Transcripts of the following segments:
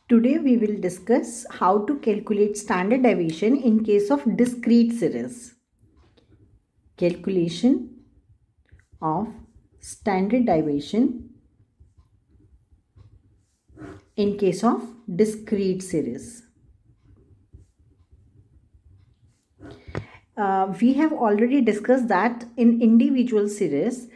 Today we will discuss how to calculate standard deviation in case of discrete series. Calculation of standard deviation in case of discrete series. We have already discussed that in individual series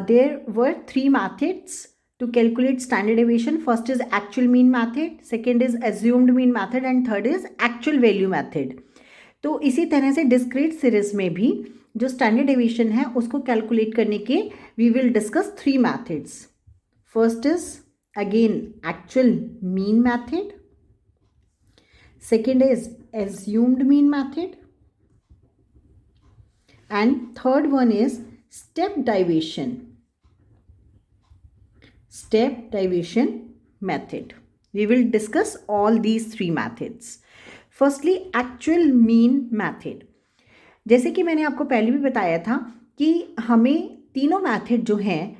there were three methods to calculate standard deviation. First is actual mean method, second is assumed mean method and third is actual value method. तो इसी तरह से discrete series में भी जो standard deviation है उसको calculate करने के we will discuss three methods. First is again actual mean method, second is assumed mean method and third one is step deviation method. We will discuss all these three methods. Firstly, actual mean method. जैसे कि मैंने आपको पहले भी बताया था कि हमें तीनों मेथड जो हैं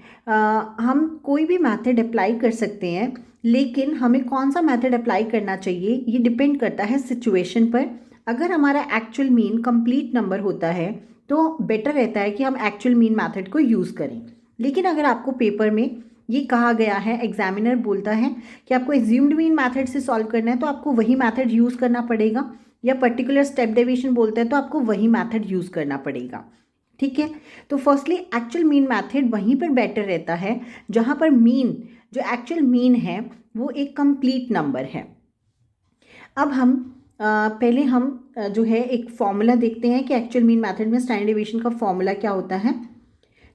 हम कोई भी मेथड अप्लाई कर सकते हैं, लेकिन हमें कौन सा मेथड अप्लाई करना चाहिए ये डिपेंड करता है सिचुएशन पर. अगर हमारा एक्चुअल मीन कंप्लीट नंबर होता है तो बेटर रहता है कि हम एक्चुअल मीन मेथड को यूज़ करें. लेकिन अगर आपको पेपर में ये कहा गया है, एग्जामिनर बोलता है कि आपको एज्यूम्ड मीन मेथड से सॉल्व करना है तो आपको वही मेथड यूज़ करना पड़ेगा, या पर्टिकुलर स्टेप डेविएशन बोलते हैं तो आपको वही मेथड यूज़ करना पड़ेगा. ठीक है, तो फर्स्टली एक्चुअल मीन मेथड वहीं पर बेटर रहता है जहाँ पर मीन, जो एक्चुअल मीन है वो एक कंप्लीट नंबर है. अब हम पहले हम जो है एक फॉर्मूला देखते हैं कि एक्चुअल मीन मेथड में स्टैंडर्ड डेविएशन का फॉर्मूला क्या होता है.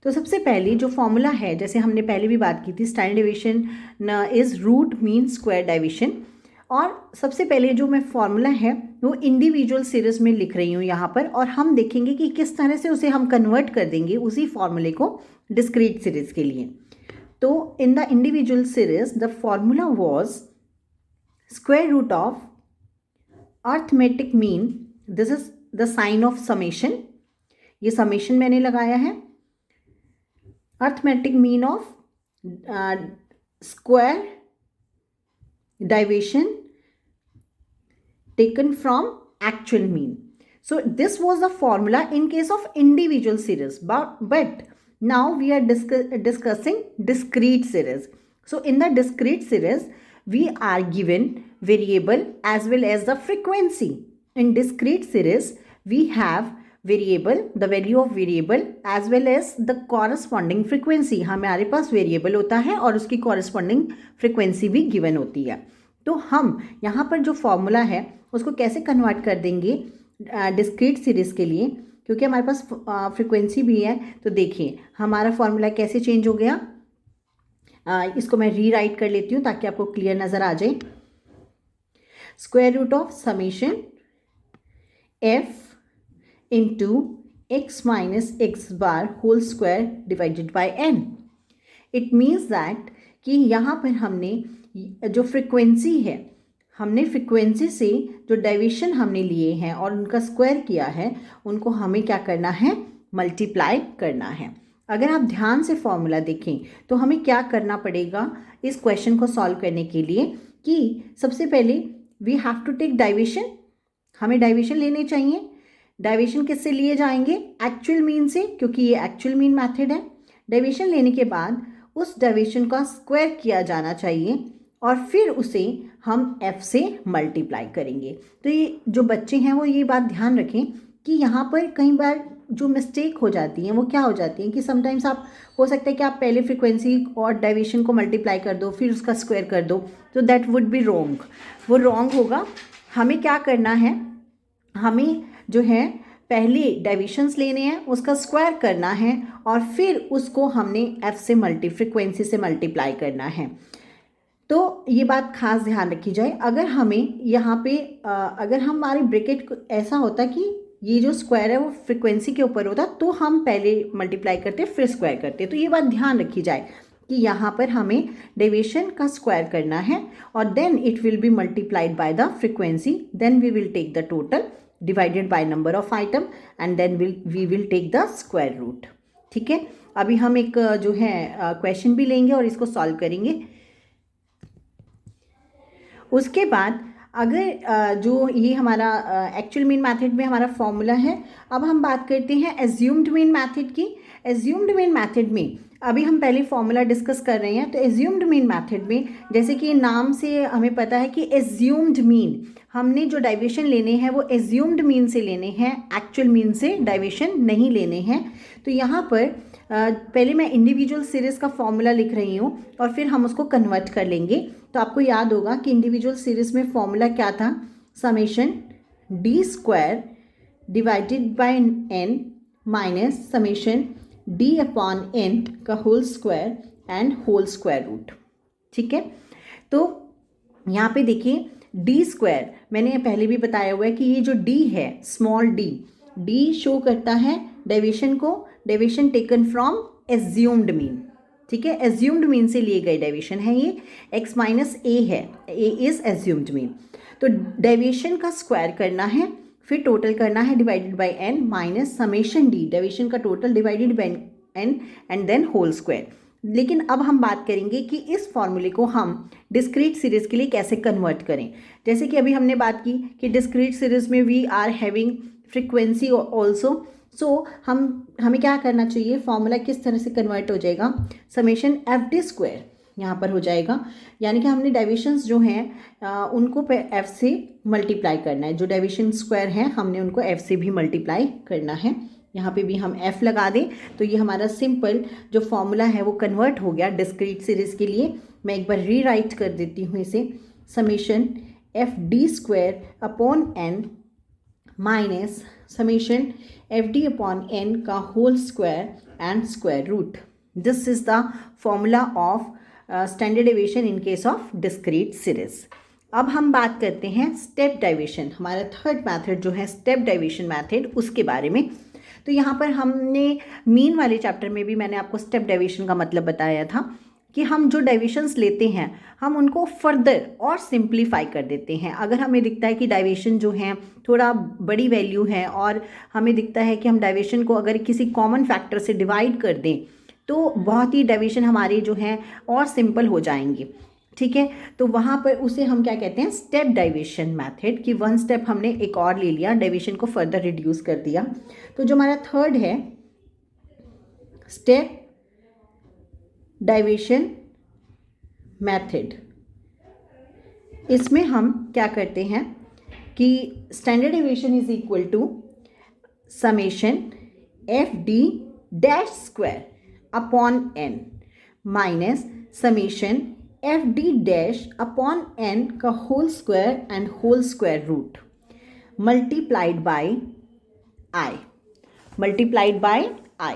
तो सबसे पहले जो फॉर्मूला है, जैसे हमने पहले भी बात की थी, standard deviation is root mean square deviation. और सबसे पहले जो मैं फॉर्मूला है वो इंडिविजुअल सीरीज में लिख रही हूँ यहाँ पर, और हम देखेंगे कि किस तरह से उसे हम कन्वर्ट कर देंगे उसी फॉर्मूले को डिस्क्रीट सीरीज के लिए. तो in the individual series the formula was square root of arithmetic mean, this is the sign of summation, ये समेशन मैंने लगाया है, arithmetic mean of square deviation taken from actual mean. So this was the formula in case of individual series, but now we are discussing discrete series. So in the discrete series we are given variable as well as the frequency. In discrete series we have variable, the value of variable as well as the corresponding frequency. हमारे पास variable होता है और उसकी corresponding frequency भी given होती है. तो हम यहाँ पर जो फॉर्मूला है उसको कैसे कन्वर्ट कर देंगे डिस्क्रीट सीरीज़ के लिए, क्योंकि हमारे पास फ्रिक्वेंसी भी है. तो देखिए हमारा फॉर्मूला कैसे चेंज हो गया. इसको मैं रीराइट कर लेती हूँ ताकि आपको क्लियर नज़र आ जाए. Square root of summation F into x minus x bar whole square divided by n. It means that कि यहाँ पर हमने जो फ्रिक्वेंसी है, हमने फ्रिक्वेंसी से जो डेविएशन हमने लिए हैं और उनका स्क्वायर किया है, उनको हमें क्या करना है, मल्टीप्लाई करना है. अगर आप ध्यान से फॉर्मूला देखें तो हमें क्या करना पड़ेगा इस क्वेश्चन को सॉल्व करने के लिए, कि सबसे पहले we have to take deviation, हमें डेविएशन लेने चाहिए. डेविएशन किससे लिए जाएंगे, एक्चुअल मीन से, क्योंकि ये एक्चुअल मीन मेथड है. डेविएशन लेने के बाद उस डेविएशन का स्क्वायर किया जाना चाहिए और फिर उसे हम f से मल्टीप्लाई करेंगे. तो ये जो बच्चे हैं वो ये बात ध्यान रखें कि यहाँ पर कई बार जो मिस्टेक हो जाती हैं वो क्या हो जाती हैं कि समटाइम्स आप हो सकता है कि आप पहले फ्रिक्वेंसी और डेविएशन को मल्टीप्लाई कर दो फिर उसका स्क्वायर कर दो, तो दैट वुड बी रॉन्ग, वो रॉन्ग होगा. हमें क्या करना है, हमें जो है पहले डेविएशंस लेने हैं, उसका स्क्वायर करना है और फिर उसको हमने f से फ्रिक्वेंसी से मल्टीप्लाई करना है. तो ये बात खास ध्यान रखी जाए. अगर हमें यहाँ पे अगर हमारी ब्रैकेट ऐसा होता कि ये जो स्क्वायर है वो फ्रिक्वेंसी के ऊपर होता तो हम पहले मल्टीप्लाई करते फिर स्क्वायर करते. तो ये बात ध्यान रखी जाए कि यहाँ पर हमें डेविएशन का स्क्वायर करना है और then it will be multiplied by the frequency, then we will take the total divided by number of item and then we will take the square root. ठीक है, अभी हम एक जो है क्वेश्चन भी लेंगे और इसको सॉल्व करेंगे. उसके बाद अगर जो ये हमारा एक्चुअल मीन मेथड में हमारा फॉर्मूला है, अब हम बात करते हैं एज्यूम्ड मीन मेथड की। एज्यूम्ड मीन मेथड में अभी हम पहले फॉर्मूला डिस्कस कर रहे हैं। तो एज्यूम्ड मीन मेथड में जैसे कि नाम से हमें पता है कि एज्यूम्ड मीन, हमने जो डाइवेशन लेने हैं वो एज्यूम्ड मीन से लेने हैं, एक्चुअल मीन से डाइवेशन नहीं लेने हैं। तो यहाँ पर पहले मैं इंडिविजुअल सीरीज़ का फॉर्मूला लिख रही हूँ और फिर हम उसको कन्वर्ट कर लेंगे। तो आपको याद होगा कि इंडिविजुअल सीरीज़ में फॉर्मूला क्या था, summation d square divided by n minus summation d upon N का whole square and whole square root. ठीक है, तो यहाँ पे देखिए डी स्क्वायर मैंने पहले भी बताया हुआ है कि ये जो डी है, स्मॉल डी शो करता है डेविएशन को, deviation taken from assumed mean. ठीक है, एज्यूम्ड मीन से लिए गए डेविएशन है ये, x माइनस ए है, ए इज एज्यूम्ड मीन। तो डेविएशन का स्क्वायर करना है, फिर टोटल करना है divided by n minus summation d, deviation का total divided by n and then whole square. लेकिन अब हम बात करेंगे कि इस फॉर्मूले को हम डिस्क्रीट सीरीज़ के लिए कैसे कन्वर्ट करें। जैसे कि अभी हमने बात की कि डिस्क्रीट सीरीज़ में we are having frequency also. So हमें क्या करना चाहिए, फॉर्मूला किस तरह से कन्वर्ट हो जाएगा, समेशन एफ डी स्क्वायर यहाँ पर हो जाएगा। यानी कि हमने डेविएशंस जो हैं उनको एफ से मल्टीप्लाई करना है, जो डेविएशन स्क्वायर हैं हमने उनको एफ से भी मल्टीप्लाई करना है। यहाँ पे भी हम f लगा दें तो ये हमारा सिंपल जो फॉर्मूला है वो कन्वर्ट हो गया डिस्क्रीट सीरीज़ के लिए। मैं एक बार रीराइट कर देती हूँ इसे, summation F D square upon N minus summation F D upon N का whole square and square root. This is the formula of standard deviation in case of discrete series. अब हम बात करते हैं स्टेप डेविएशन, हमारा third method जो है step deviation method, उसके बारे में। तो यहाँ पर हमने मीन वाले चैप्टर में भी मैंने आपको स्टेप डेविएशन का मतलब बताया था कि हम जो डेविएशंस लेते हैं हम उनको फर्दर और सिंप्लीफाई कर देते हैं। अगर हमें दिखता है कि डेविएशन जो है थोड़ा बड़ी वैल्यू है और हमें दिखता है कि हम डेविएशन को अगर किसी कॉमन फैक्टर से डिवाइड कर दें तो बहुत ही डेविएशन हमारे जो हैं और सिंपल हो जाएंगे। ठीक है, तो वहाँ पर उसे हम क्या कहते हैं, स्टेप डेविएशन मेथड, कि वन स्टेप हमने एक और ले लिया, डेविएशन को फर्दर रिड्यूस कर दिया। तो जो हमारा थर्ड है स्टेप डेविएशन मेथड, इसमें हम क्या करते हैं कि standard deviation is equal to summation F D dash square upon N minus summation F D dash upon N का whole square and whole square root multiplied by i, multiplied by i.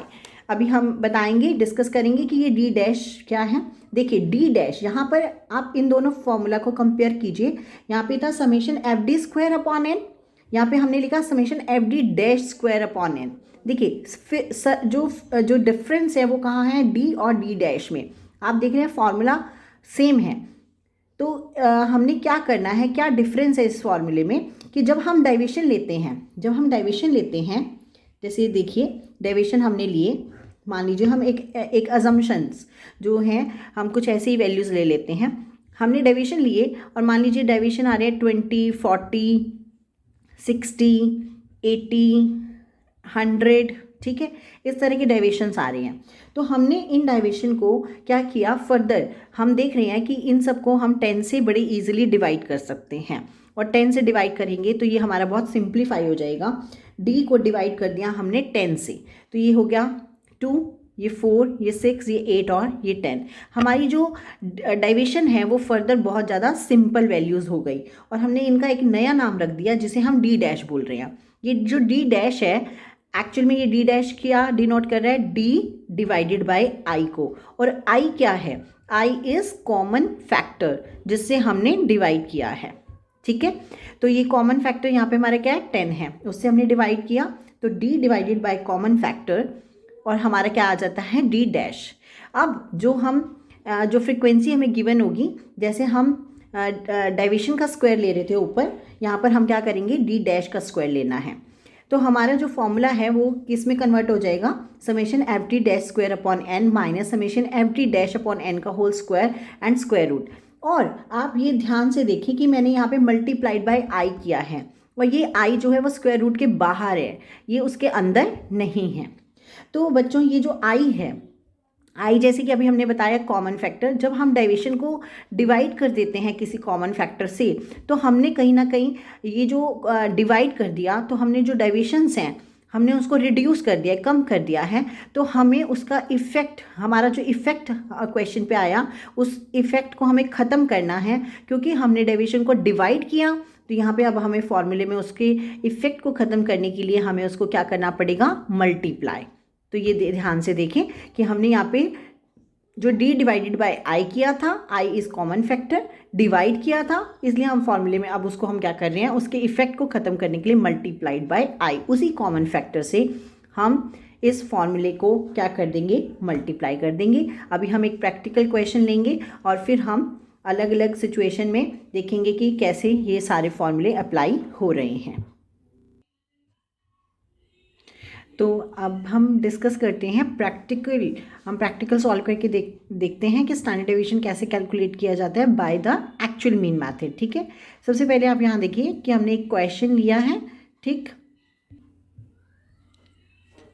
अभी हम बताएंगे, discuss करेंगे कि ये D dash क्या है। देखिए डी डैश, यहाँ पर आप इन दोनों फॉर्मूला को कंपेयर कीजिए। यहाँ पे था summation F D square upon N, यहाँ पे हमने लिखा summation F D dash square upon N. देखिए जो डिफरेंस है वो कहाँ है, डी और डी डैश में। आप देख रहे हैं फॉर्मूला सेम है। तो हमने क्या करना है, क्या डिफरेंस है इस फॉर्मूले में, कि जब हम डेविएशन लेते हैं, जैसे देखिए डेविएशन हमने लिए, मान लीजिए हम एक अजम्पशंस जो हैं हम कुछ ऐसी ही वैल्यूज़ ले लेते हैं। हमने डेविएशन लिए और मान लीजिए डेविएशन आ रहे हैं 20, 40, 60, 80, 100। ठीक है, इस तरह के डेविएशंस आ रहे हैं। तो हमने इन डेविएशन को क्या किया, फर्दर हम देख रहे हैं कि इन सबको हम 10 से बड़े इजीली डिवाइड कर सकते हैं, और 10 से डिवाइड करेंगे तो ये हमारा बहुत सिंप्लीफाई हो जाएगा। डी को डिवाइड कर दिया हमने 10 से, तो ये हो गया 2, ये 4, ये 6, ये 8 और ये 10। हमारी जो डेविएशन है वो फर्दर बहुत ज़्यादा सिंपल वैल्यूज़ हो गई, और हमने इनका एक नया नाम रख दिया जिसे हम डी डैश बोल रहे हैं। ये जो डी डैश है एक्चुअल में ये डी डैश क्या डिनोट कर रहा है, डी डिवाइडेड बाय आई को। और आई क्या है, आई इज कॉमन फैक्टर जिससे हमने डिवाइड किया है। ठीक है, तो ये कॉमन फैक्टर यहाँ पे हमारा क्या है, 10 है, उससे हमने डिवाइड किया तो D divided by common factor, और हमारा क्या आ जाता है, डी डैश। अब जो फ्रीक्वेंसी हमें गिवन होगी, जैसे हम डेविएशन का स्क्वायर ले रहे थे ऊपर, यहाँ पर हम क्या करेंगे, डी डैश का स्क्वायर लेना है। तो हमारा जो फॉर्मूला है वो किस में कन्वर्ट हो जाएगा, summation F D dash square upon N minus summation F D dash upon N का whole square and square root. और आप ये ध्यान से देखें कि मैंने यहाँ पे मल्टीप्लाइड बाय आई किया है, और ये आई जो है वो स्क्वायर रूट के बाहर है, ये उसके अंदर नहीं है। तो बच्चों ये जो आई है, आई जैसे कि अभी हमने बताया कॉमन फैक्टर, जब हम डेविएशन को डिवाइड कर देते हैं किसी कॉमन फैक्टर से, तो हमने कहीं ना कहीं ये जो डिवाइड कर दिया, तो हमने जो डेविएशंस हैं हमने उसको रिड्यूस कर दिया, कम कर दिया है। तो हमें उसका इफ़ेक्ट, हमारा जो इफ़ेक्ट क्वेश्चन पे आया, उस इफ़ेक्ट को हमें ख़त्म करना है, क्योंकि हमने डेविएशन को डिवाइड किया। तो यहाँ पे अब हमें फॉर्मूले में उसके इफ़ेक्ट को ख़त्म करने के लिए हमें उसको क्या करना पड़ेगा, मल्टीप्लाई। तो ये ध्यान से देखें कि हमने यहाँ पे जो d डिवाइडेड बाय आई किया था, आई इज़ कॉमन फैक्टर, डिवाइड किया था, इसलिए हम फॉर्मूले में अब उसको हम क्या कर रहे हैं, उसके इफेक्ट को ख़त्म करने के लिए मल्टीप्लाइड बाय आई, उसी कॉमन फैक्टर से हम इस फॉर्मूले को क्या कर देंगे, मल्टीप्लाई कर देंगे। अभी हम एक प्रैक्टिकल क्वेश्चन लेंगे और फिर हम अलग अलग सिचुएशन में देखेंगे कि कैसे ये सारे फॉर्मूले अप्लाई हो रहे हैं। तो अब हम डिस्कस करते हैं प्रैक्टिकल, हम प्रैक्टिकल सॉल्व करके देखते हैं कि स्टैंडर्ड डेविएशन कैसे कैलकुलेट किया जाता है by the actual mean method. ठीक है, सबसे पहले आप यहाँ देखिए कि हमने एक क्वेश्चन लिया है। ठीक,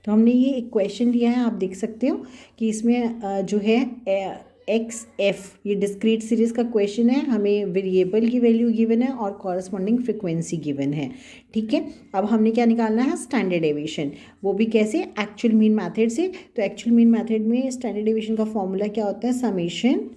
तो हमने ये एक क्वेश्चन लिया है, आप देख सकते हो कि इसमें जो है एक्स एफ, ये डिस्क्रीट सीरीज का क्वेश्चन है, हमें वेरिएबल की वैल्यू गिवन है और कॉरस्पॉन्डिंग फ्रिक्वेंसी गिवन है। ठीक है, अब हमने क्या निकालना है, स्टैंडर्ड डेविएशन, वो भी कैसे, एक्चुअल मीन मेथड से। तो एक्चुअल मीन मेथड में स्टैंडर्ड डेविएशन का फॉर्मूला क्या होता है, summation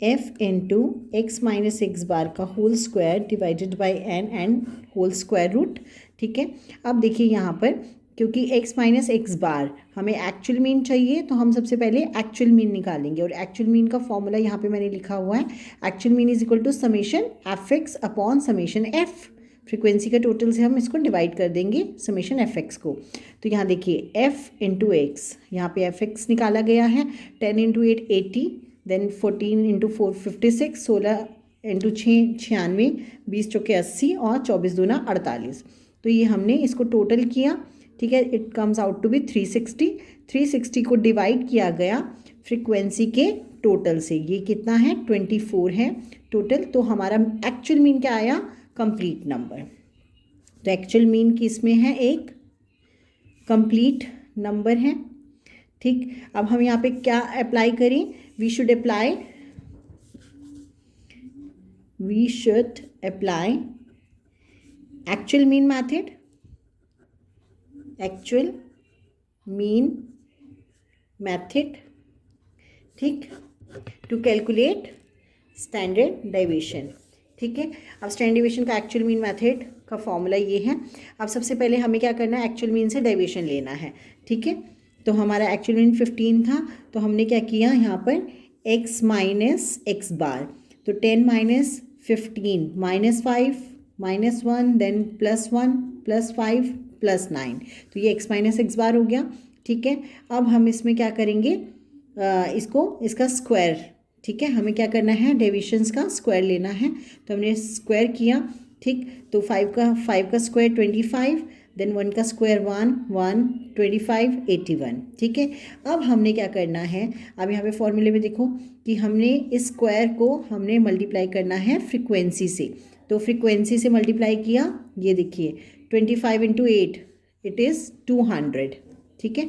f into x minus x bar का whole square divided by n and whole square root. ठीक है, अब देखिए यहाँ पर क्योंकि x माइनस एक्स बार हमें एक्चुअल मीन चाहिए, तो हम सबसे पहले एक्चुअल मीन निकालेंगे, और एक्चुअल मीन का फॉर्मूला यहाँ पे मैंने लिखा हुआ है, actual mean is equal to summation F X upon summation F, frequency का टोटल से हम इसको डिवाइड कर देंगे समेशन एफ एक्स को। तो यहाँ देखिए एफ इंटू एक्स, यहाँ पे एफ एक्स निकाला गया है, 10 इंटू 8 80, देन 14 इंटू 4 56, 16 इंटू 6 96, 20 चौके 80 और 24 दूना 48। तो ये हमने इसको टोटल किया। ठीक है, it comes out to be 360। 360 को डिवाइड किया गया फ्रीक्वेंसी के टोटल से, ये कितना है, 24 है टोटल। तो हमारा एक्चुअल मीन क्या आया, कंप्लीट नंबर। तो एक्चुअल मीन किस में है, एक कंप्लीट नंबर है। ठीक, अब हम यहाँ पे क्या अप्लाई करें, we should apply actual mean method, actual mean method, ठीक, टू कैलकुलेट स्टैंडर्ड डेविएशन। ठीक है, अब स्टैंडर्ड डेविएशन का एक्चुअल मीन मेथड का फॉर्मूला ये है। अब सबसे पहले हमें क्या करना है, एक्चुअल मीन से डेविएशन लेना है। ठीक है, तो हमारा एक्चुअल मीन 15 था, तो हमने क्या किया यहाँ पर x माइनस एक्स बार, तो 10 minus 15 minus 5 minus 1 then plus 1 plus 5 plus 9, तो ये x माइनस एक्स बार हो गया। ठीक है, अब हम इसमें क्या करेंगे, इसका स्क्वायर। ठीक है, हमें क्या करना है, डेविएशंस का स्क्वायर लेना है, तो हमने स्क्वायर किया। ठीक, तो 5 का स्क्वायर 25, देन 1 का स्क्वायर 1 1 25 81। ठीक है, अब हमने क्या करना है, अब यहाँ पे फॉर्मूले में देखो कि हमने इस स्क्वायर को हमने मल्टीप्लाई करना है फ्रीक्वेंसी से, तो फ्रीक्वेंसी से मल्टीप्लाई किया, ये देखिए 25 इंटू 8 इट इज़ 200। ठीक है,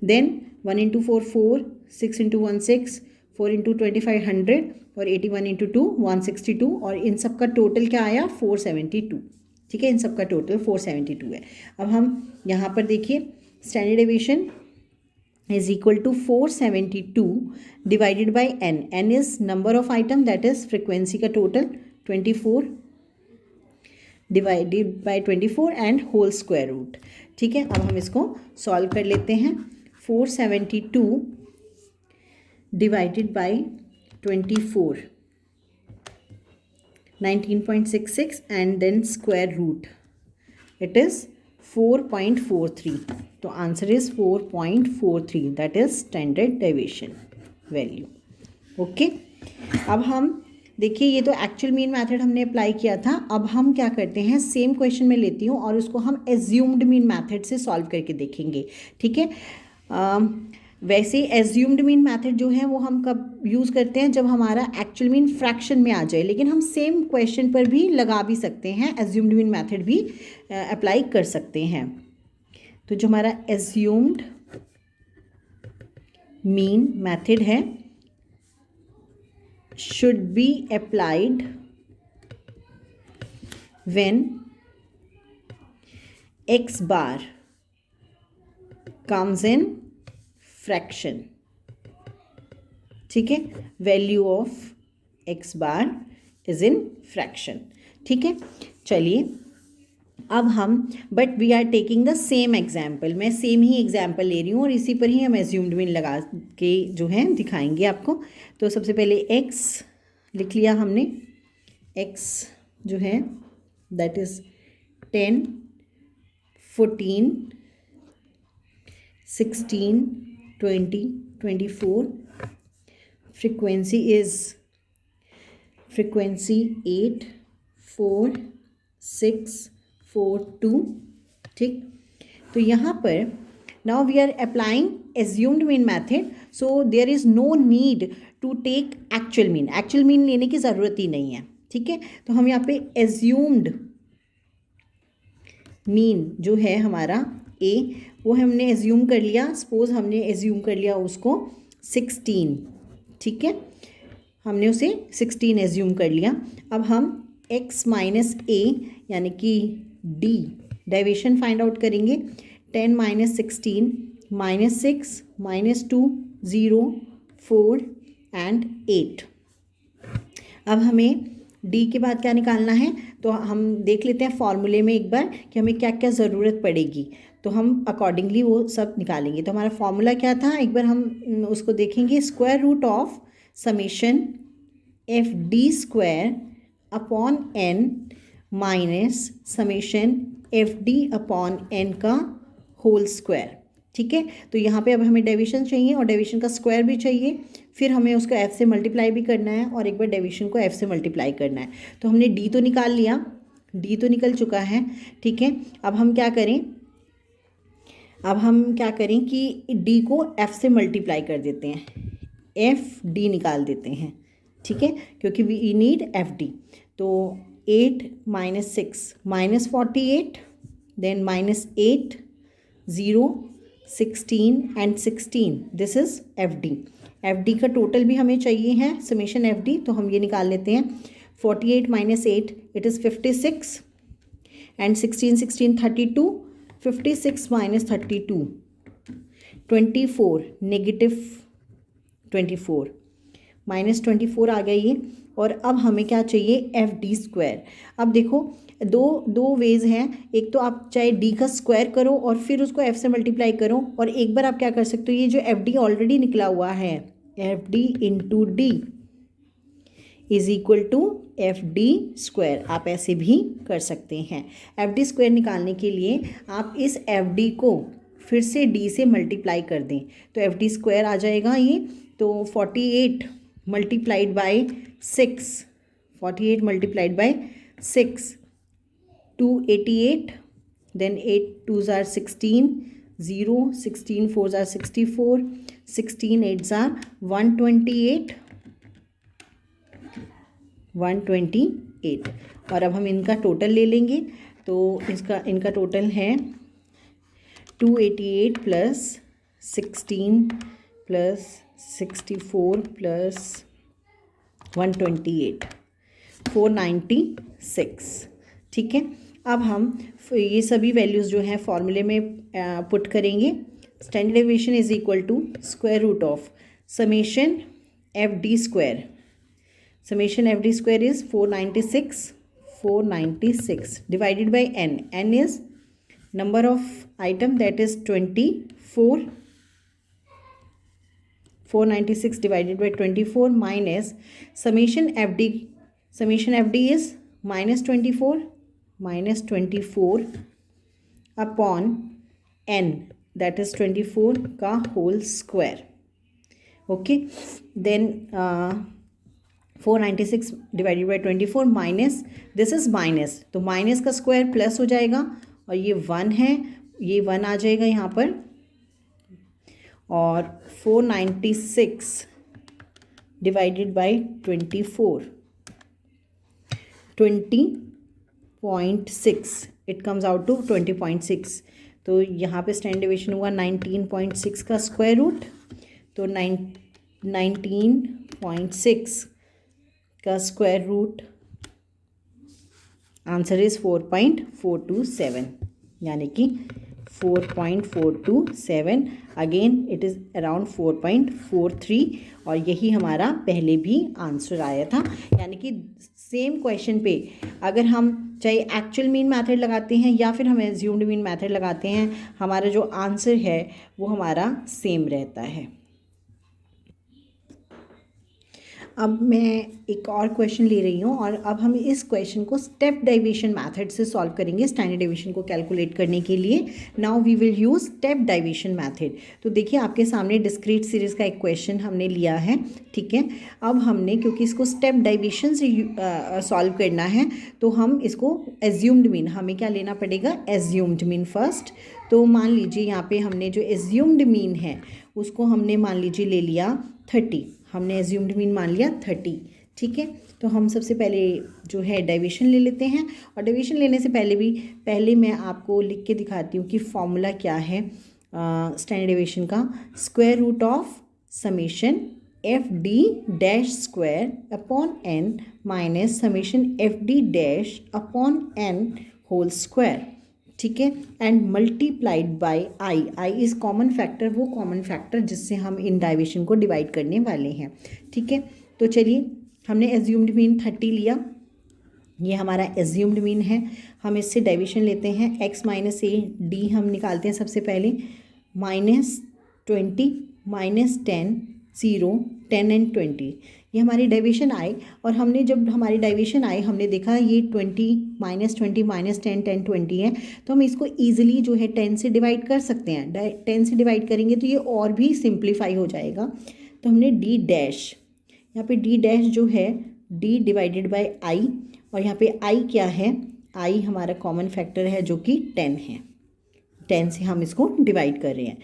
देन 1 इंटू 4 4, 6 इंटू 1 6, 4 इंटू 25 100 और 81 इंटू 2 162, और इन सब का टोटल क्या आया, 472। ठीक है, इन सब का टोटल 472 है। अब हम यहाँ पर देखिए standard deviation is equal to 472 divided by n, n is number of item, that is frequency का total 24 divided by 24 and whole square root। ठीक है, अब हम इसको सॉल्व कर लेते हैं। 472 divided by 24 19.66 and then square root, it is 4.43, तो answer is 4.43, that is standard deviation value. Okay, अब हम देखिए ये तो एक्चुअल मीन मेथड हमने अप्लाई किया था। अब हम क्या करते हैं, सेम क्वेश्चन में लेती हूँ और उसको हम एज्यूम्ड मीन मेथड से सॉल्व करके देखेंगे। ठीक है, वैसे एज्यूम्ड मीन मेथड जो है वो हम कब यूज़ करते हैं, जब हमारा एक्चुअल मीन फ्रैक्शन में आ जाए, लेकिन हम सेम क्वेश्चन पर भी लगा भी सकते हैं, एज्यूम्ड मीन मेथड भी अप्लाई कर सकते हैं। तो जो हमारा एज्यूम्ड मीन मेथड है should be applied when x bar comes in fraction, ठीक है, value of x bar is in fraction, ठीक है। चलिए अब हम but we are taking the same example, मैं सेम ही एग्जाम्पल ले रही हूँ और इसी पर ही हम एज्यूम्ड मीन लगा के जो है दिखाएंगे आपको। तो सबसे पहले x लिख लिया हमने, x जो है दैट इज 10, 14, 16, 20, 24, frequency 8, 4, 6, 4, 2, ठीक। तो यहाँ पर now we are applying assumed mean method, so there is no need to take actual mean, actual mean लेने की ज़रूरत ही नहीं है, ठीक है। तो हम यहाँ पे एज्यूम्ड मीन जो है हमारा a, वो हमने एज्यूम कर लिया, सपोज हमने एज्यूम कर लिया उसको 16, ठीक है, हमने उसे 16 एज्यूम कर लिया। अब हम x माइनस a यानी कि d डेविएशन फाइंड आउट करेंगे। 10 माइनस 16 माइनस 6 माइनस 2 0 4 एंड 8। अब हमें d के बाद क्या निकालना है, तो हम देख लेते हैं फॉर्मूले में एक बार कि हमें क्या क्या ज़रूरत पड़ेगी, तो हम अकॉर्डिंगली वो सब निकालेंगे। तो हमारा फॉर्मूला क्या था, एक बार हम उसको देखेंगे, square root of summation F D square upon N minus summation F D upon N का होल स्क्वायर, ठीक है। तो यहाँ पे अब हमें डेविएशन चाहिए और डेविएशन का स्क्वायर भी चाहिए, फिर हमें उसको f से मल्टीप्लाई भी करना है और एक बार डेविएशन को f से मल्टीप्लाई करना है। तो हमने d तो निकाल लिया, d तो निकल चुका है, ठीक है। अब हम क्या करें कि d को f से मल्टीप्लाई कर देते हैं, एफ डी निकाल देते हैं, ठीक है, क्योंकि वी नीड एफ डी। तो 8 minus 6 minus 48, then minus 8 0 16 and 16, this is F D. F D का टोटल भी हमें चाहिए है समेशन एफ डी, तो हम ये निकाल लेते हैं। 48 minus 8 it is 56 and 16 16 32, 56 minus 32 24, negative 24 minus 24 आ गया ये। और अब हमें क्या चाहिए, एफ डी स्क्वायर। अब देखो दो वेज हैं, एक तो आप चाहे डी का स्क्वायर करो और फिर उसको एफ से मल्टीप्लाई करो, और एक बार आप क्या कर सकते हो, ये जो एफ डी ऑलरेडी निकला हुआ है, F D into D is equal to F D square, आप ऐसे भी कर सकते हैं। एफ डी स्क्वायर निकालने के लिए आप इस एफ डी को फिर से डी से मल्टीप्लाई कर दें, तो एफ डी स्क्वायर आ जाएगा ये। तो 48 multiplied by 6, 48 multiplied by 6 288, then 8 2s are 16 0 16 4s are 64 16 8s are 128 128। और अब हम इनका टोटल ले लेंगे, तो इनका टोटल है 288 प्लस 16 प्लस 64 प्लस 128 496, ठीक है। अब हम ये सभी वैल्यूज़ जो हैं फॉर्मूले में पुट करेंगे। Standard deviation is equal to square root of summation F D square, summation F D square is 496 divided by N, N is number of item that is 24, 496 divided by 24 minus summation FD is minus 24 upon n, that is 24 का whole square, okay। then 496 divided by 24 minus this is minus, तो minus का square plus हो जाएगा और ये 1 है, ये 1 आ जाएगा यहाँ पर, और 496 divided by 24, 20.6, it comes out to 20.6। तो यहाँ पे स्टैंडर्ड डेविएशन हुआ 19.6 का स्क्वायर रूट, तो 19.6 का स्क्वायर रूट, आंसर इज 4.427, यानी कि 4.427। अगेन इट इज़ अराउंड 4.43, और यही हमारा पहले भी आंसर आया था। यानी कि सेम क्वेश्चन पे अगर हम चाहे एक्चुअल मीन मेथड लगाते हैं या फिर हम एज्यूम्ड मीन मेथड लगाते हैं, हमारा जो आंसर है वो हमारा सेम रहता है। अब मैं एक और क्वेश्चन ले रही हूँ, और अब हम इस क्वेश्चन को स्टेप डेविएशन मेथड से सॉल्व करेंगे स्टैंडर्ड डेविएशन को कैलकुलेट करने के लिए। Now we will use step deviation method. तो देखिए आपके सामने डिस्क्रीट सीरीज़ का एक क्वेश्चन हमने लिया है, ठीक है। अब हमने क्योंकि इसको स्टेप डेविएशन से सॉल्व करना है, तो हम इसको एज्यूम्ड मीन, हमें क्या लेना पड़ेगा, एज्यूम्ड मीन फर्स्ट। तो मान लीजिए यहाँ पे हमने जो एज्यूम्ड मीन है उसको हमने मान लीजिए ले लिया 30, हमने एज्यूम्ड मीन मान लिया 30, ठीक है। तो हम सबसे पहले जो है डेविएशन ले लेते हैं, और डेविएशन लेने से पहले मैं आपको लिख के दिखाती हूँ कि फॉर्मूला क्या है स्टैंडर्ड डेविएशन का। Square root of summation F D dash square upon N minus summation F D dash upon N whole square, ठीक है, and multiplied by I. I is common factor, वो कॉमन फैक्टर जिससे हम इन deviation को divide करने वाले हैं, ठीक है। तो चलिए हमने एज्यूम्ड मीन 30 लिया, ये हमारा एज्यूम्ड मीन है। हम इससे डेविएशन लेते हैं, x माइनस ए डी हम निकालते हैं सबसे पहले, -20 -10 0 10 एंड 20, ये हमारी डेविएशन आए। और हमने जब हमारी डेविएशन आए हमने देखा ये 20 -20 -10 10 20 है, तो हम इसको ईजिली जो है 10 से डिवाइड कर सकते हैं। 10 से डिवाइड करेंगे तो ये और भी सिंप्लीफाई हो जाएगा। तो हमने डी डैश, यहाँ पे डी डैश जो है डी डिवाइडेड बाय आई, और यहाँ पे आई क्या है, आई हमारा कॉमन फैक्टर है जो कि 10 है, 10 से हम इसको डिवाइड कर रहे हैं।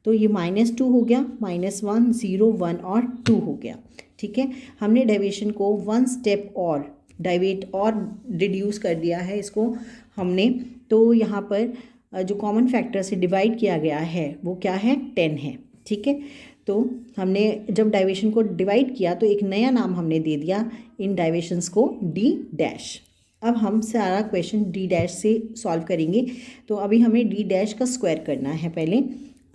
तो ये -2 हो गया, -1 0 1 और 2 हो गया, ठीक है। हमने डेविएशन को वन स्टेप और रिड्यूस कर दिया है इसको हमने। तो यहाँ पर जो कॉमन फैक्टर से डिवाइड किया गया है वो क्या है, 10 है, ठीक है। तो हमने जब डेविएशन को डिवाइड किया तो एक नया नाम हमने दे दिया इन डेविएशंस को, डी डैश। अब हम सारा क्वेश्चन डी डैश से सॉल्व करेंगे। तो अभी हमें डी डैश का स्क्वायर करना है पहले,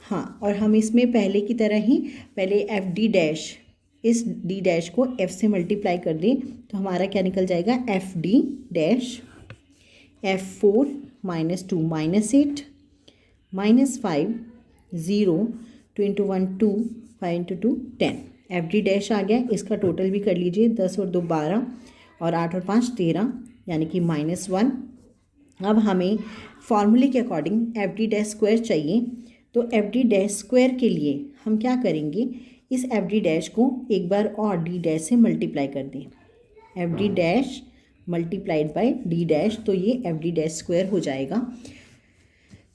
हाँ, और हम इसमें पहले की तरह ही पहले एफ डी डैश, इस डी डैश को एफ से मल्टीप्लाई कर दें तो हमारा क्या निकल जाएगा, F D dash F4 -2 -8 -5 0 2 × 1 2 5 × 2 10, F D dash आ गया। इसका टोटल भी कर लीजिए, 10 और 2 12 और 8 और 5 13, यानी कि -1। अब हमें फॉर्मूले के according F D dash square चाहिए। तो एफ डी डैश स्क्वायर के लिए हम क्या करेंगे, इस एफ डी डैश को एक बार और डी डैश से मल्टीप्लाई कर दें, F D dash multiplied by D dash, तो ये एफ डी डैश स्क्वायर हो जाएगा।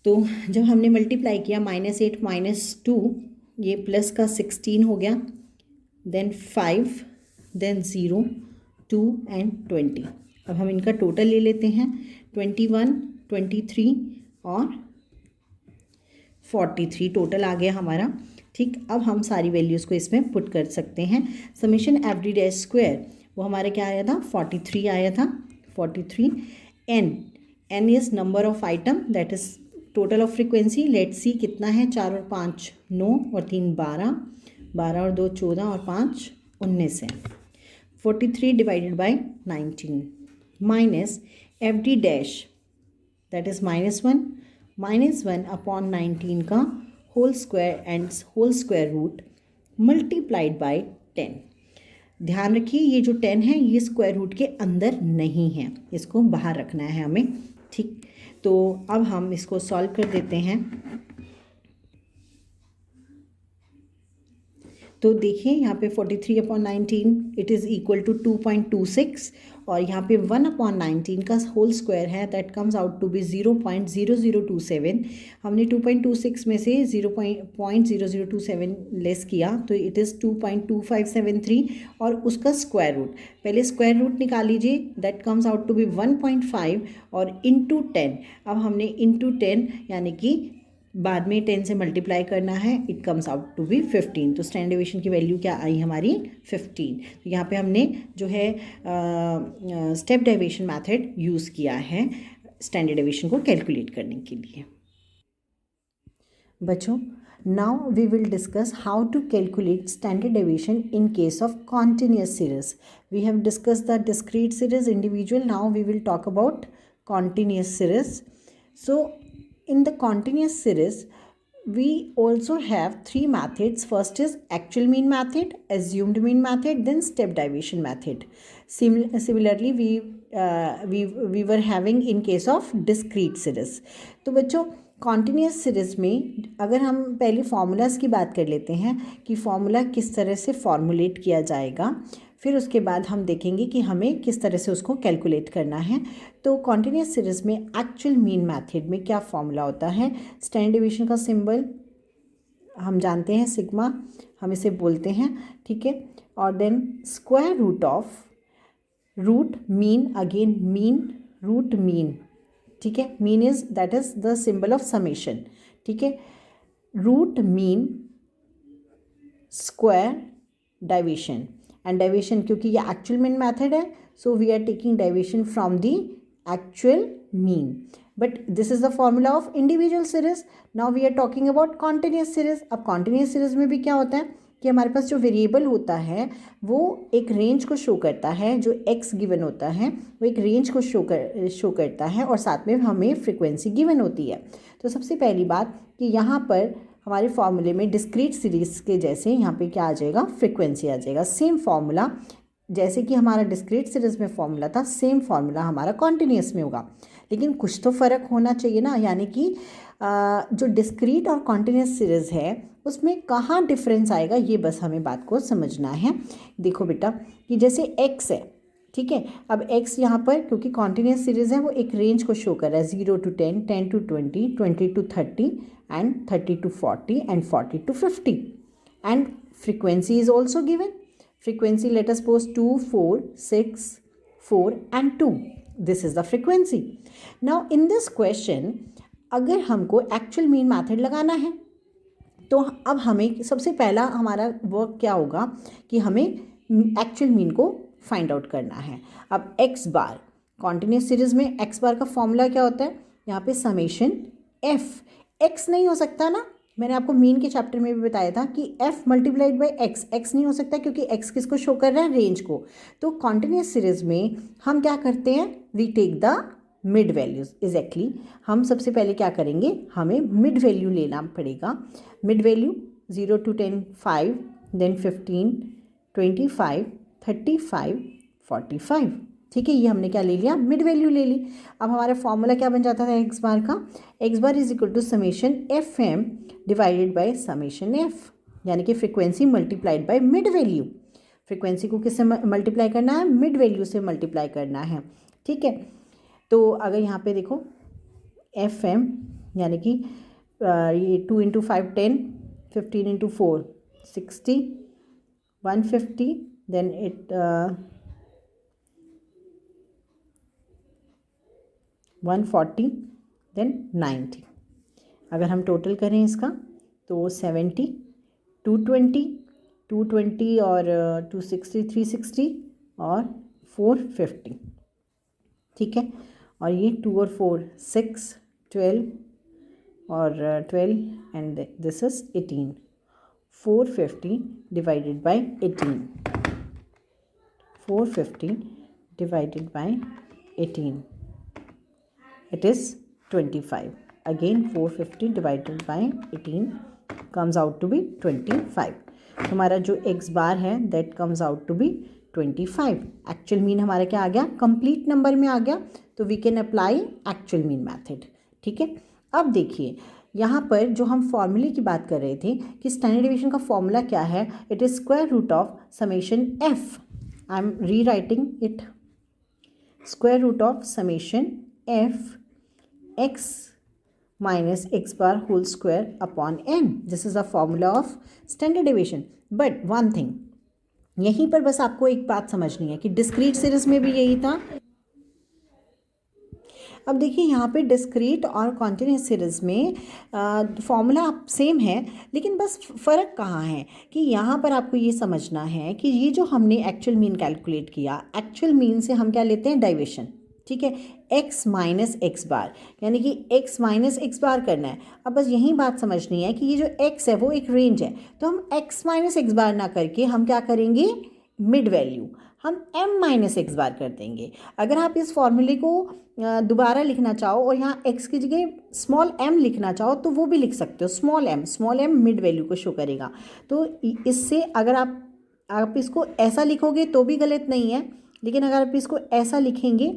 तो जब हमने मल्टीप्लाई किया -8 -2, ये प्लस का 16 हो गया, देन 5 देन 0 2 एंड 20। अब हम इनका टोटल ले लेते हैं, 21 23 और 43 टोटल आ गया हमारा, ठीक। अब हम सारी वैल्यूज़ को इसमें पुट कर सकते हैं। Summation F D dash square वो हमारा क्या आया था, 43 आया था, 43। N is number of item, that is total of frequency. Let's see कितना है, 4 और 5 9 और 3 12, 12 और 2 14 और 5 19 है। 43 divided by 19 minus F D dash, that is -1 upon 19 का whole square and whole square root multiplied by 10। ध्यान रखिए ये जो 10 है ये स्क्वायर रूट के अंदर नहीं है, इसको बाहर रखना है हमें, ठीक। तो अब हम इसको सॉल्व कर देते हैं। तो देखिए यहाँ पे 43 upon 19 it is equal to 2.26, और यहाँ पे 1/19 का होल स्क्वायर है, that comes out to be 0.0027। हमने 2.26 में से 0.0027 लेस किया तो इट इज़ 2.2573 और उसका स्क्वायर रूट, पहले स्क्वायर रूट निकाल लीजिए, that comes out to be 1.5 और इंटू 10। अब हमने इंटू 10 यानी कि बाद में 10 से मल्टीप्लाई करना है, it comes out to be 15। तो स्टैंडर्ड डेविएशन की वैल्यू क्या आई हमारी 15। तो यहाँ पे हमने जो है स्टेप डेविएशन मेथड यूज़ किया है स्टैंडर्ड डेविएशन को कैलकुलेट करने के लिए। बच्चों, now we will discuss how to calculate standard deviation in case of continuous series. We have discussed the discrete series, individual. Now we will talk about continuous series. So in the continuous series, we also have three methods. First is actual mean method, assumed mean method, then step deviation method. Similarly, we were having in case of discrete series. तो बच्चों, continuous series में अगर हम पहले formulas की बात कर लेते हैं कि फार्मूला किस तरह से फॉर्मुलेट किया जाएगा, फिर उसके बाद हम देखेंगे कि हमें किस तरह से उसको कैलकुलेट करना है। तो कॉन्टीन्यूस सीरीज़ में एक्चुअल मीन मेथड में क्या फार्मूला होता है, स्टैंडर्ड डेविएशन का सिंबल हम जानते हैं सिग्मा, हम इसे बोलते हैं, ठीक है। और then square root of root mean, again mean root mean, ठीक है। Mean is that is the symbol of summation, ठीक है। Root mean square deviation, and deviation क्योंकि ये एक्चुअल मीन मेथड है, so we are taking deviation from the actual mean, but this is the formula of individual series. Now we are talking about continuous series. अब continuous series में भी क्या होता है कि हमारे पास जो वेरिएबल होता है वो एक रेंज को शो करता है, जो एक्स गिवन होता है वो एक रेंज को शो करता है और साथ में हमें फ्रीक्वेंसी गिवन होती है। तो सबसे पहली बात कि यहाँ पर हमारे फॉर्मूले में डिस्क्रीट सीरीज़ के जैसे यहाँ पे क्या आ जाएगा, फ्रीक्वेंसी आ जाएगा। सेम फॉर्मूला जैसे कि हमारा डिस्क्रीट सीरीज़ में फॉर्मूला था, सेम फॉर्मूला हमारा कॉन्टिन्यूस में होगा, लेकिन कुछ तो फ़र्क होना चाहिए ना। यानी कि जो डिस्क्रीट और कॉन्टिन्यूस सीरीज़ है उसमें कहाँ डिफरेंस आएगा, ये बस हमें बात को समझना है। देखो बेटा कि जैसे एक्स है, ठीक है। अब एक्स यहाँ पर क्योंकि कॉन्टिन्यूस सीरीज़ है वो एक रेंज को शो कर रहा है, 0 to 10, 10 to 20, 20 to 30 and 30 to 40 and 40 to 50 and frequency is also given. Frequency let us suppose 2, 4, 6, 4 and 2, this is the frequency. Now in this question अगर हमको एक्चुअल मीन मेथड लगाना है तो अब हमें सबसे पहला हमारा वर्क क्या होगा कि हमें एक्चुअल मीन को फाइंड आउट करना है। अब एक्स बार कॉन्टिन्यूस सीरीज में एक्स बार का फॉर्मूला क्या होता है, यहाँ पे समेशन एफ, एक्स नहीं हो सकता ना, मैंने आपको मीन के चैप्टर में भी बताया था कि F multiplied by x, x नहीं हो सकता क्योंकि एक्स किसको शो कर रहा है, रेंज को। तो कॉन्टिन्यूस सीरीज में हम क्या करते हैं, we take the mid values. Exactly हम सबसे पहले क्या करेंगे, हमें मिड वैल्यू लेना पड़ेगा। मिड वैल्यू 0 to 10 5, देन 15, 25, 35, 45, ठीक है। ये हमने क्या ले लिया, मिड वैल्यू ले ली। अब हमारा फॉर्मूला क्या बन जाता था एक्स बार का, X bar is equal to summation F M divided by summation F, यानी कि frequency multiplied by mid value. Frequency को किससे मल्टीप्लाई करना है, मिड वैल्यू से मल्टीप्लाई करना है, ठीक है। तो अगर यहाँ पे देखो एफ एम यानी कि ये 2 into 5 10, 15 into 4 60, 150, then it 140, then 90। अगर हम टोटल करें इसका तो 70, 220, 220 और 260, 360 और 450, ठीक है। और ये 2 और 4 6, 12 और 12 and this is 18, 450 divided by 18, 450 divided by 18, it is 25। again 450 divided by 18 comes out to be 25। हमारा जो x बार है that comes out to be 25। Actual mean हमारा क्या आ गया, कंप्लीट नंबर में आ गया, तो we can apply actual mean method, ठीक है। अब देखिए यहाँ पर जो हम फॉर्मूले की बात कर रहे थे कि स्टैंडर्ड डेविएशन का फॉर्मूला क्या है, it is square root of summation f. I am rewriting it, square root of summation F x minus x bar whole square upon n. This is the formula of standard deviation. But one thing, यहीं पर बस आपको एक बात समझनी है कि discrete series में भी यही था. अब देखिए यहाँ पे डिस्क्रीट और कॉन्टिन्यूस सीरीज में फॉर्मूला सेम है, लेकिन बस फ़र्क कहाँ है कि यहाँ पर आपको ये समझना है कि ये जो हमने एक्चुअल मीन कैलकुलेट किया, एक्चुअल मीन से हम क्या लेते हैं, डाइवेशन. ठीक है, x माइनस एक्स बार, यानी कि x माइनस एक्स बार करना है. अब बस यही बात समझनी है कि ये जो x है वो एक रेंज है, तो हम x माइनस एक्स बार ना करके हम क्या करेंगे, मिड वैल्यू हम m माइनस एक्स बार कर देंगे. अगर आप इस फॉर्मूले को दोबारा लिखना चाहो और यहाँ x की जगह स्मॉल m लिखना चाहो तो वो भी लिख सकते हो. स्मॉल m मिड वैल्यू को शो करेगा. तो इससे अगर आप इसको ऐसा लिखोगे तो भी गलत नहीं है, लेकिन अगर आप इसको ऐसा लिखेंगे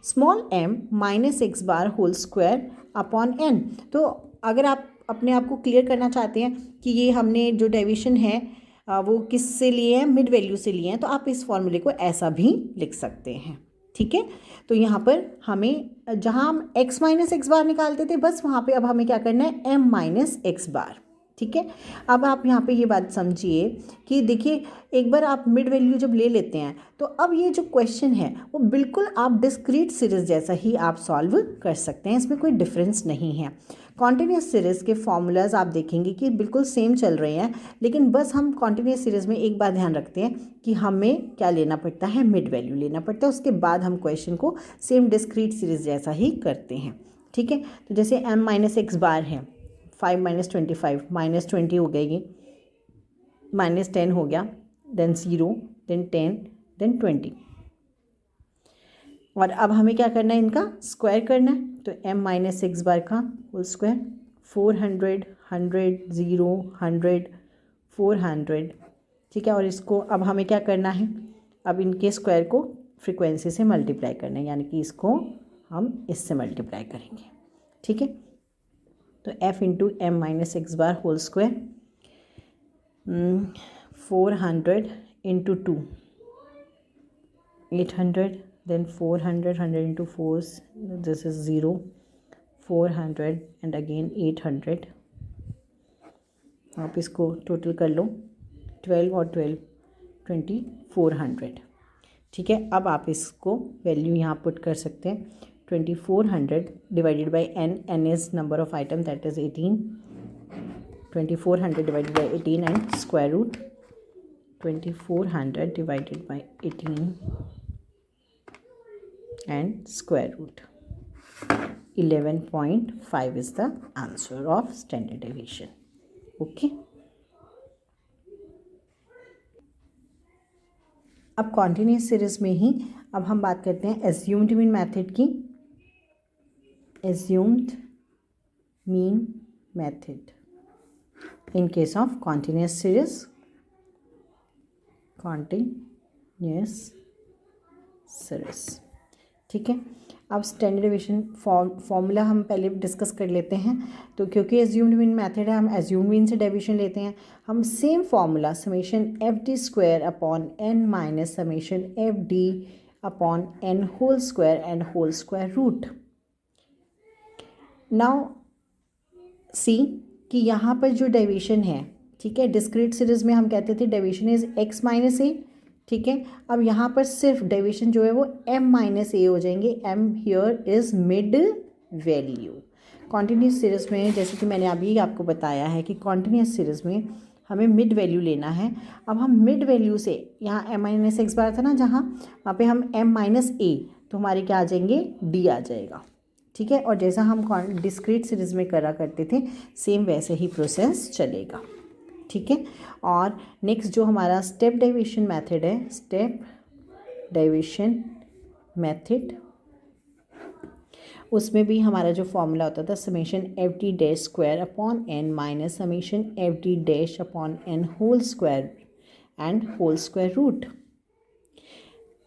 small m minus x bar whole square upon n, तो अगर आप अपने आप को क्लियर करना चाहते हैं कि ये हमने जो डेविएशन है वो किस से लिए हैं, मिड वैल्यू से लिए हैं, तो आप इस फॉर्मूले को ऐसा भी लिख सकते हैं. ठीक है, तो यहाँ पर हमें जहाँ हम x माइनस एक्स बार निकालते थे बस वहाँ पे अब हमें क्या करना है, m माइनस एक्स बार. ठीक है, अब आप यहाँ पे ये बात समझिए कि देखिए एक बार आप मिड वैल्यू जब ले लेते हैं तो अब ये जो क्वेश्चन है वो बिल्कुल आप डिस्क्रीट सीरीज जैसा ही आप सॉल्व कर सकते हैं, इसमें कोई डिफरेंस नहीं है. कॉन्टिन्यूस सीरीज़ के फॉर्मूलाज आप देखेंगे कि बिल्कुल सेम चल रहे हैं, लेकिन बस हम कॉन्टिन्यूस सीरीज़ में एक बात ध्यान रखते हैं कि हमें क्या लेना पड़ता है, मिड वैल्यू लेना पड़ता है. उसके बाद हम क्वेश्चन को सेम डिस्क्रीट सीरीज़ जैसा ही करते हैं. ठीक है, तो जैसे m माइनस एक्स बार है, 5 माइनस 25 माइनस 20 हो गया, ये माइनस 10 हो गया, देन 0 देन 10 देन 20. और अब हमें क्या करना है, इनका स्क्वायर करना है. तो m माइनस एक्स बार का होल स्क्वायर, 400 100 0 100 400. ठीक है, और इसको अब हमें क्या करना है, अब इनके स्क्वायर को फ्रीक्वेंसी से मल्टीप्लाई करना है, यानी कि इसको हम इससे मल्टीप्लाई करेंगे. ठीक है, तो f into M minus x bar whole square, 400 into 2 800, then 400 100 into 4, this is 0, 400 and again 800. आप इसको टोटल कर लो, 12 और 12 2400. ठीक है, अब आप इसको वैल्यू यहाँ पुट कर सकते हैं. 2400 divided by n is number of item, that is 18. 2400 divided by 18 and square root 2400 divided by 18 and square root. 11.5 is the answer of standard deviation. Okay. अब कॉन्टिन्यूस सीरीज में ही अब हम बात करते हैं एज्यूम्ड मीन मेथड की. Assumed mean method in case of continuous series. Continuous series. ठीक है, अब स्टैंडर्ड डेविएशन फॉर्मूला हम पहले डिस्कस कर लेते हैं. तो क्योंकि एज्यूम्ड मीन मेथड है, हम एज्यूम्ड मीन से डेविएशन लेते हैं. हम same formula summation F D square upon N minus summation F D upon N whole square and whole square root. Now see कि यहाँ पर जो डेविएशन है, ठीक है, डिस्क्रीट सीरीज में हम कहते थे डेविएशन इज एक्स माइनस ए. ठीक है, अब यहाँ पर सिर्फ डेविएशन जो है वो m माइनस ए हो जाएंगे. m here is mid value. Continuous series में जैसे कि मैंने अभी आपको बताया है कि कॉन्टिन्यूस सीरीज़ में हमें मिड वैल्यू लेना है. अब हम मिड वैल्यू से यहाँ m माइनस एक्स बार था ना, जहाँ वहाँ पे हम m माइनस ए, तो हमारे क्या आ जाएंगे, d आ जाएगा. ठीक है, और जैसा हम डिस्क्रीट सीरीज़ में करा करते थे सेम वैसे ही प्रोसेस चलेगा. ठीक है, और नेक्स्ट जो हमारा स्टेप डेविएशन मेथड है, स्टेप डेविएशन मेथड, उसमें भी हमारा जो फॉर्मूला होता था summation F D dash square upon N minus summation F D dash upon N whole square and whole square root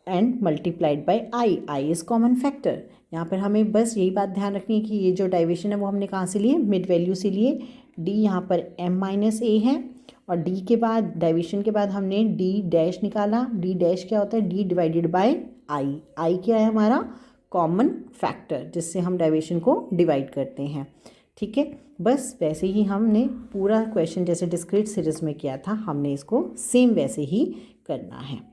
and multiplied by I. I is common factor. यहाँ पर हमें बस यही बात ध्यान रखनी है कि ये जो डेविएशन है वो हमने कहाँ से लिए, मिड वैल्यू से लिए. डी यहाँ पर m माइनस ए है और डी के बाद डेविएशन के बाद हमने डी डैश निकाला। डी डैश क्या होता है? D divided by I. आई क्या है? हमारा कॉमन फैक्टर जिससे हम डेविएशन को डिवाइड करते हैं। ठीक है, बस वैसे ही हमने पूरा क्वेश्चन जैसे डिस्क्रीट सीरीज में किया था, हमने इसको सेम वैसे ही करना है।